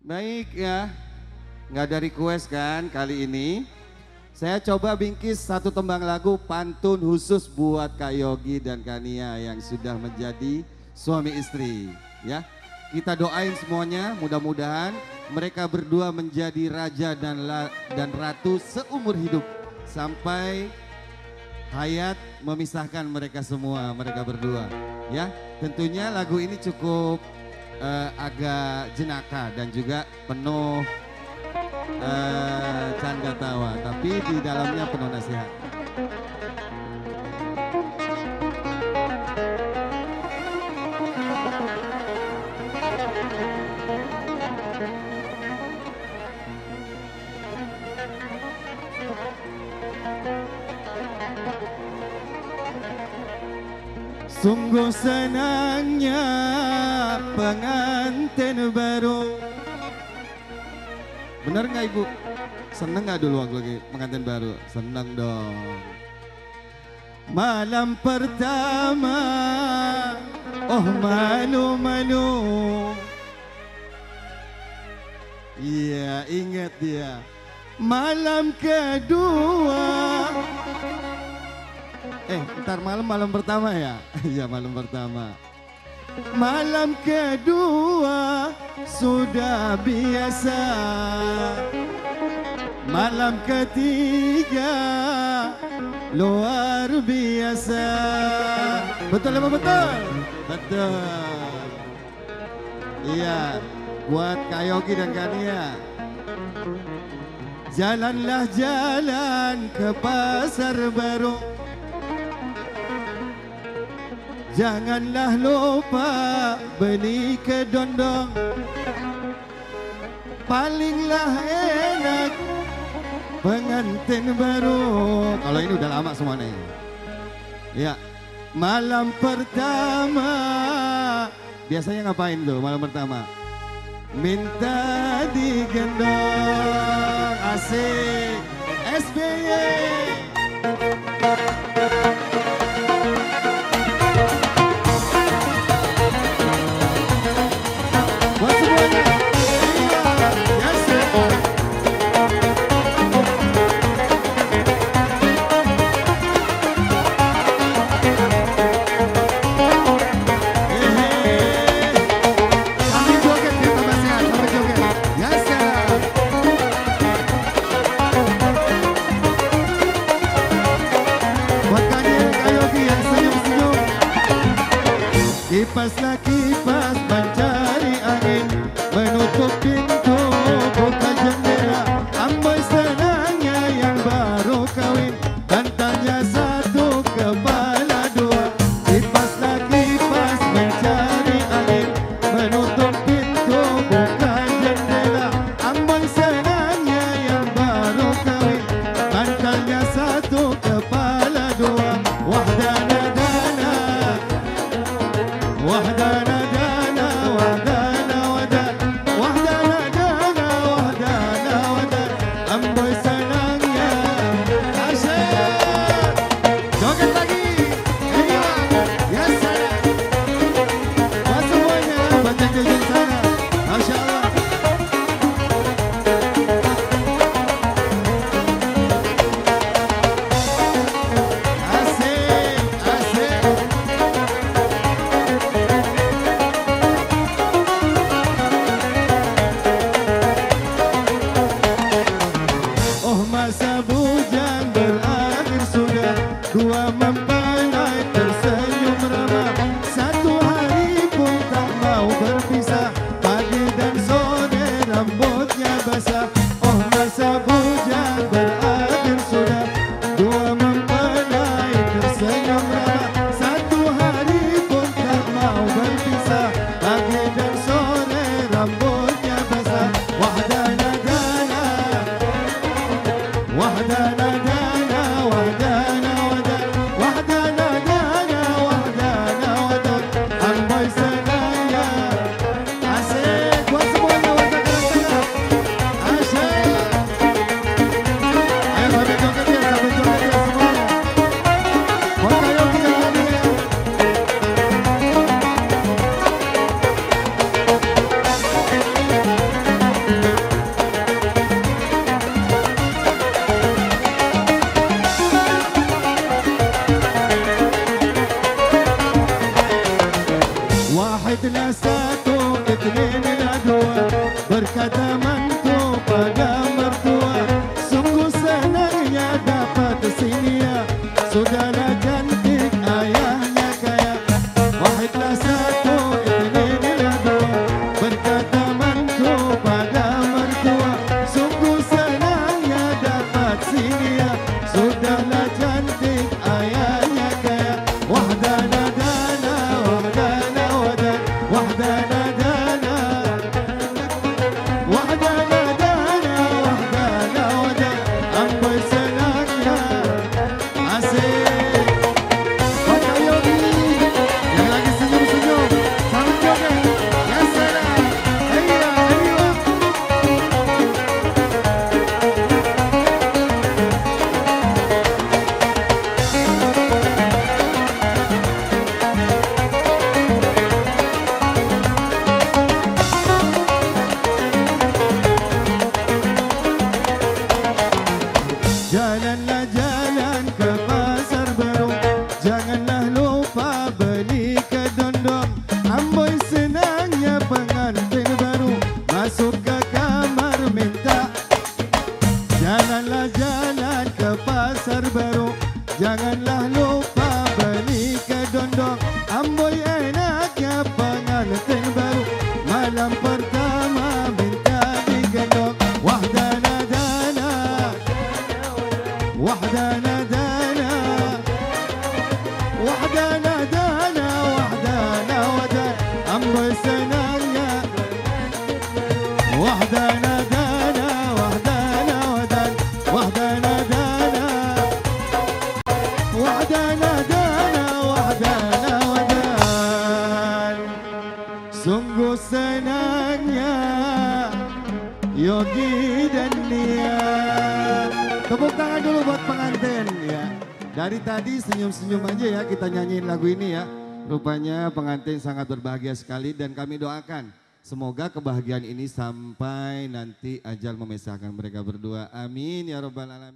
Baik ya, nggak ada request kan kali ini. Saya coba bingkis satu tembang lagu pantun khusus buat Kak Yogi dan Kania yang sudah menjadi suami istri. Ya, kita doain semuanya, mudah-mudahan mereka berdua menjadi raja dan ratu seumur hidup sampai hayat memisahkan mereka semua, mereka berdua. Ya, tentunya lagu ini cukup agak jenaka dan juga penuh canda tawa, tapi di dalamnya penuh nasihat. Sungguh senangnya pengantin baru. Bener nggak Ibu? Seneng nggak dulu waktu lagi pengantin baru? Seneng dong. Malam pertama, oh malu-malu. Iya, ingat dia. Malam kedua. Ntar malam pertama ya? Iya malam pertama. Malam kedua sudah biasa. Malam ketiga luar biasa. Betul apa betul? Betul. Iya, buat Kak Yogi dan Kania. Jalanlah jalan ke pasar baru. Janganlah lupa beli kedondong. Palinglah enak pengantin baru. Kalau ini udah lama semuanya. Ya, malam pertama. Biasanya ngapain tuh malam pertama? Minta digendong. Asik. SBY. Kipaslah kipas mencari angin, menutup pintu buka jendela. Amboi senangnya yang baru kawin, dan tanya satu kepala dua. Kipaslah kipas mencari angin, menutup pintu buka jendela. Amboi senangnya yang baru kawin, dan tanya satu kepala dua. Wahdana وحدنا دانا وحدنا ودان وحدنا دانا وحدنا ودان Amboy senangnya asyik. Joget lagi. Iya. Ya sana. Buat semuanya, buat yang di sana. Masya Allah. Asik, asik. Masa bujang berakhir sudah, dua mempelai tersenyum ramah. Satu hari pun tak mau berpisah, pagi dan sore rambutnya basah. Oh masa bujang berakhir sudah, dua mempelai tersenyum ramah. Satu hari pun tak mau berpisah, pagi dan sore rambutnya basah. Wahdana dana وحدنا دانا وحدنا ودان وحدنا دانا وحدنا ودان Amboy senangnya asik. Buat semuanya warga Karangtengah. Berkata mantu pada mertua, sungguh senangnya dapat sini ya. Sudahlah cantik ayahnya kaya, wahidlah satu inilah dua. Berkata mantu pada mertua, sungguh senangnya dapat sini ya. Sudahlah cantik ayahnya kaya, wahdana dana wahdana wadan, wahdana dana wahdana dana wahdana wadan. Amboi senangnya asik. Pak Yogi yang lagi senyum-senyum sambil joget, ya salam, iya iya. Jalanlah jalan ke pasar baru, janganlah lupa beli kedondong. Amboi senangnya pengantin baru, masuk ke kamar minta. Jalanlah jalan ke pasar baru, janganlah lupa beli kedondong. Amboi enaknya pengantin baru, malam pertama minta digendong. Wahdana dana wahdana dana wahdana dana wahdana wadan. Amboi senangnya wahdana dana wahdana wadan, wahdana dana wahdana dana wahdana wadan. Sungguh senangnya Yogi dan Nia. Tepuk tangan dulu buat pengantin ya. Dari tadi senyum-senyum aja ya kita nyanyiin lagu ini ya. Rupanya pengantin sangat berbahagia sekali dan kami doakan semoga kebahagiaan ini sampai nanti ajal memisahkan mereka berdua. Amin ya rabbal alamin.